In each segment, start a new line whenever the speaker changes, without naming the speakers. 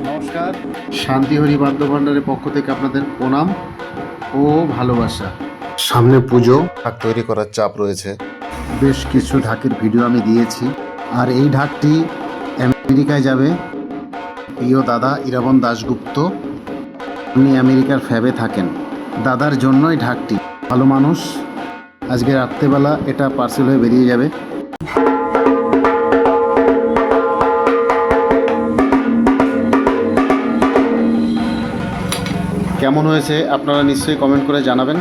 নমস্কার, শান্তিহরি বাদ্য ভাণ্ডারের পক্ষ থেকে আপনাদের প্রণাম ও ভালোবাসা। সামনে পুজো, ঢাক তৈরি করার চাপ রয়েছে। বেশ কিছু ঢাকের ভিডিও আমি দিয়েছি। আর এই ঢাকটি আমেরিকায় যাবে। প্রিয় দাদা ইরাবন দাশগুপ্ত, উনি আমেরিকার ফ্যাবে থাকেন। দাদার জন্যই ঢাকটি। ভালো মানুষ। আজকে রাত্রেবেলা এটা পার্সেল হয়ে বেরিয়ে যাবে। কেমন হয়েছে আপনারা নিশ্চয়ই কমেন্ট করে জানাবেন।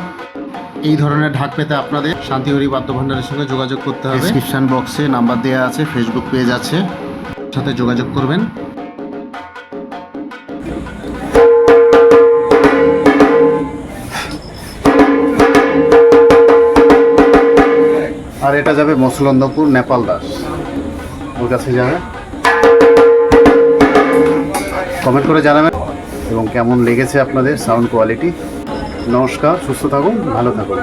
এই ধরনের ঢাক পেতে আপনাদের শান্তিহরি বাদ্য ভাণ্ডারের সঙ্গে যোগাযোগ করতে হবে। ডেসক্রিপশন বক্সে নাম্বার দেওয়া আছে, ফেসবুক পেজ আছে, সাথে যোগাযোগ করবেন। আর এটা যাবে মসলন্দপুর, নেপাল দাস, ওর কাছে যাবে। কমেন্ট করে জানাবেন এবং কেমন লেগেছে আপনাদের সাউন্ড কোয়ালিটি। নমস্কার, সুস্থ থাকুন, ভালো থাকুন।